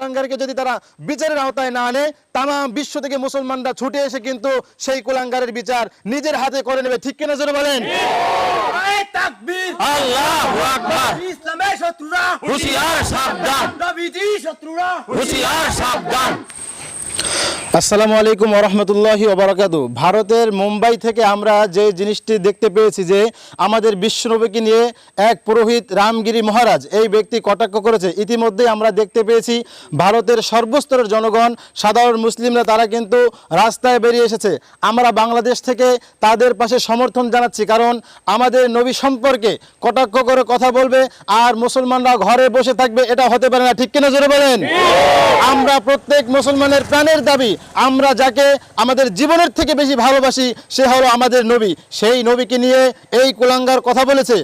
কুলাঙ্গারকে যদি তারা বিচারের আওতায় না আনে, তাম বিশ্ব থেকে মুসলমানরা ছুটে এসে কিন্তু সেই কুলাঙ্গারের বিচার নিজের হাতে করে নেবে। ঠিক কিনা জোরে বলেন? আল্লাহু আকবার। ইসলামের শত্রুরা হুঁশিয়ার সাবধান, নবীজি শত্রুরা হুঁশিয়ার সাবধান। আসসালামু আলাইকুম ওয়া রাহমাতুল্লাহি ওয়া বারাকাতুহু। ভারতের মুম্বাই থেকে আমরা যে জিনিসটি দেখতে পেয়েছি যে আমাদের বিশ্বনবীকে নিয়ে এক পুরোহিত রামগিরি মহারাজ এই ব্যক্তি কটাক্ষ করেছে। ইতিমধ্যেই আমরা দেখতে পেয়েছি ভারতের সর্বস্তরের জনগণ, সাধারণ মুসলিমরা তারা কিন্তু রাস্তায় বেরিয়ে এসেছে। আমরা বাংলাদেশ থেকে তাদের পাশে সমর্থন জানাচ্ছি, কারণ আমাদের নবী সম্পর্কে কটাক্ষ করে কথা বলবে আর মুসলমানরা ঘরে বসে থাকবে, এটা হতে পারে না। ঠিক কিনা জোরে বলেন? আমরা প্রত্যেক মুসলমানের প্রাণের দাবি, আমরা যাকে আমাদের জীবনের থেকে বেশি ভালোবাসি সে হলো আমাদের নবী। সেই নবীকে নিয়ে এই কুলাঙ্গার কথা বলেছে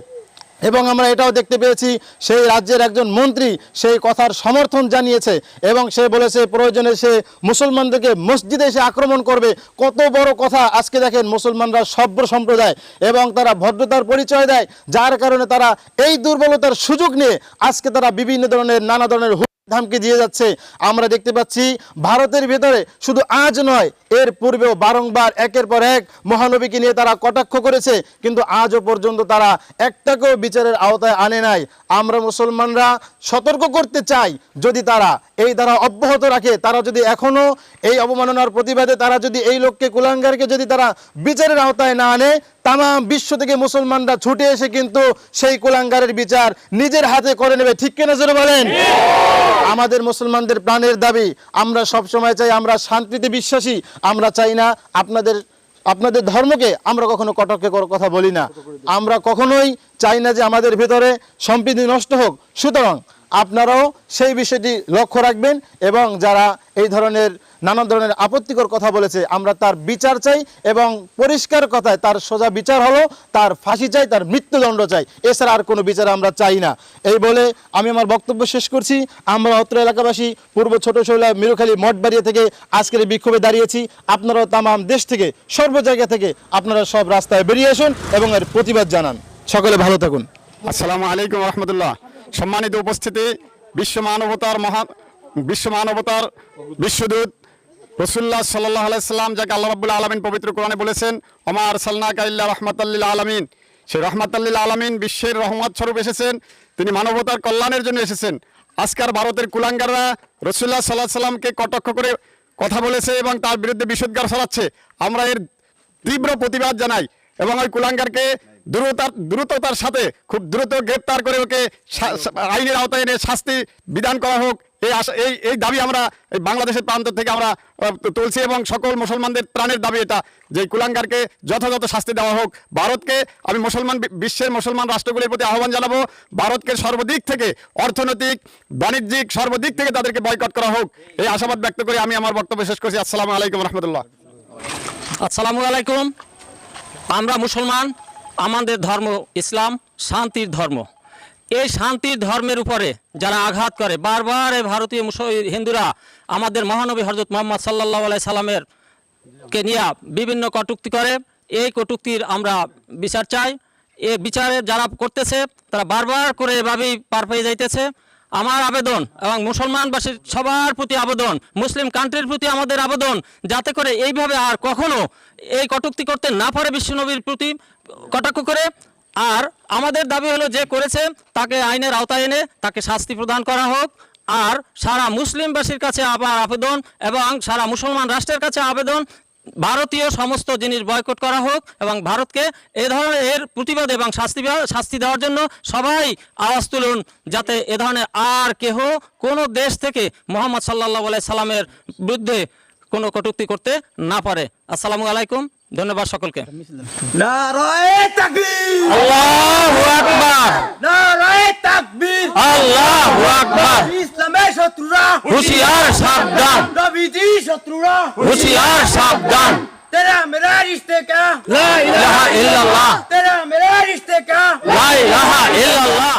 এবং আমরা এটাও দেখতে পেয়েছি সেই রাজ্যের একজন মন্ত্রী সেই কথার সমর্থন জানিয়েছে এবং সে বলেছে প্রয়োজনে সে মুসলমানদেরকে মসজিদে এসে আক্রমণ করবে। কত বড় কথা! আজকে দেখেন মুসলমানরা সভ্য সম্প্রদায় এবং তারা ভদ্রতার পরিচয় দেয়, যার কারণে তারা এই দুর্বলতার সুযোগ নিয়ে আজকে তারা বিভিন্ন ধরনের নানা ধরনের ধামকি দিয়ে যাচ্ছে। আমরা দেখতে পাচ্ছি ভারতের ভেতরে শুধু আজ নয়, এর পূর্বেও বারংবার একের পর এক মহানবীকে নিয়ে তারা কটাক্ষ করেছে, কিন্তু আজও পর্যন্ত তারা একটাকেও বিচারের আওতায় আনে নাই। আমরা মুসলমানরা সতর্ক করতে চাই, যদি তারা এই দ্বারা অব্যাহত রাখে, তারা যদি এখনো এই অবমাননার প্রতিবাদে তারা যদি এই লোককে কুলাঙ্গারকে যদি তারা বিচারের আওতায় না আনে, তাম বিশ্ব থেকে মুসলমানরা ছুটে এসে কিন্তু সেই কুলাঙ্গারের বিচার নিজের হাতে করে নেবে। ঠিক কিনা জোরে বলেন? আমাদের মুসলমানদের প্রাণের দাবি, আমরা সব সময় চাই আমরা শান্তিতে বিশ্বাসী, আমরা চাই না আপনাদের ধর্মকে আমরা কখনো কটাক্ষ করে কথা বলি না, আমরা কখনোই চাই না যে আমাদের ভিতরে সম্প্রীতি নষ্ট হোক। সুতরাং আপনারাও সেই বিষয়টি লক্ষ্য রাখবেন এবং যারা এই ধরনের নানা ধরনের আপত্তিকর কথা বলেছে আমরা তার বিচার চাই এবং পরিষ্কার কথায় তার সোজা বিচার হলো তার ফাঁসি চাই, তার মৃত্যুদণ্ড চাই, এছাড়া আর কোনো বিচার আমরা চাই না। এই বলে আমি আমার বক্তব্য শেষ করছি। আমরা অত্র এলাকাবাসী পূর্ব ছোট শৈলা মিরুখালী মঠবাড়িয়া থেকে আজকের বিক্ষোভে দাঁড়িয়েছি। আপনারাও তামাম দেশ থেকে সর্ব জায়গা থেকে আপনারা সব রাস্তায় বেরিয়ে আসুন এবং এর প্রতিবাদ জানান। সকলে ভালো থাকুন। আসসালামু আলাইকুম রহমতুল্লাহ। সম্মানিত উপস্থিতি, বিশ্ব মানবতার বিশ্বদূত রাসূলুল্লাহ সাল্লাল্লাহু আলাইহি সাল্লাম, যাকে আল্লাহ রাব্বুল আলামিন পবিত্র কোরআনে বলেছেন ওমা আরসালনাকা ইল্লা রাহমাতাল লিল আলামিন, সেই রাহমাতাল লিল আলামিন বিশ্বের রহমত স্বরূপ এসেছেন, তিনি মানবতার কল্যাণের জন্য এসেছেন। আজকাল ভারতের কুলাঙ্গাররা রাসূলুল্লাহ সাল্লাল্লাহু আলাইহি সাল্লামকে কটাক্ষ করে কথা বলেছে এবং তার বিরুদ্ধে বিষোদ্গার ছড়াচ্ছে। আমরা এর তীব্র প্রতিবাদ জানাই এবং ওই কুলাঙ্গারকে দ্রুততার সাথে খুব দ্রুত গ্রেপ্তার করে ওকে আইনের আওতায় এনে শাস্তি বিধান করা হোক, এই দাবি আমরা এই বাংলাদেশের প্রান্ত থেকে আমরা তুলছি এবং সকল মুসলমানদের প্রাণের দাবি এটা, যে কুলাঙ্গারকে যথাযথ শাস্তি দেওয়া হোক। ভারতকে আমি বিশ্বের মুসলমান রাষ্ট্রগুলির প্রতি আহ্বান জানাবো, ভারতকে সর্বদিক থেকে অর্থনৈতিক, বাণিজ্যিক সর্বদিক থেকে তাদেরকে বয়কট করা হোক, এই আশাবাদ ব্যক্ত করে আমি আমার বক্তব্য শেষ করছি। আসসালামু আলাইকুম রহমতুল্লাহ। আসসালামু আলাইকুম। আমরা মুসলমান, আমাদের ধর্ম ইসলাম, শান্তির ধর্ম। এই শান্তির ধর্মের উপরে যারা আঘাত করে, বারবার এই ভারতীয় হিন্দুরা আমাদের মহানবী হযরত মুহাম্মদ সাল্লাল্লাহু আলাইহি সাল্লামের কে নিয়ে বিভিন্ন কটূক্তি করে, এই কটূক্তির আমরা বিচার চাই। এই বিচারে যারা করতেছে তারা বারবার করে এভাবেই পার পেয়ে যাইতেছে। আমার আবেদন এবং মুসলমানবাসীর সবার প্রতি আবেদন, মুসলিম কান্ট্রির প্রতি আমাদের আবেদন, যাতে করে এইভাবে আর কখনো এই কটূক্তি করতে না পারে বিশ্বনবীর প্রতি কটাক্ষ করে। আর আমাদের দাবি হলো যে করেছে তাকে আইনের আওতায় এনে তাকে শাস্তি প্রদান করা হোক। আর সারা মুসলিমবাসীর কাছে আবার আবেদন এবং সারা মুসলমান রাষ্ট্রের কাছে আবেদন, ভারতীয় সমস্ত জিনিস বয়কট করা হোক এবং ভারতকে এ ধরনের এর প্রতিবাদ এবং শাস্তি দেওয়ার জন্য সবাই আওয়াজ তুলুন, যাতে এ ধরনের আর কেহ কোনো দেশ থেকে মুহাম্মদ সাল্লাল্লাহু আলাইহি সাল্লামের বিরুদ্ধে কোনো কটূক্তি করতে না পারে। আসসালামু আলাইকুম, ধন্যবাদ সকলকে। নারায়ে তাকবীর, আল্লাহু আকবার, নারায়ে তাকবীর, আল্লাহু আকবার। ইসলামের শত্রুরা হুঁশিয়ার সাবধান, নবীজি শত্রুরা হুঁশিয়ার সাবধান। तेरा मेरा रिश्ते का লা ইলাহা ইল্লাল্লাহ, तेरा मेरा रिश्ते का লা ইলাহা ইল্লাল্লাহ।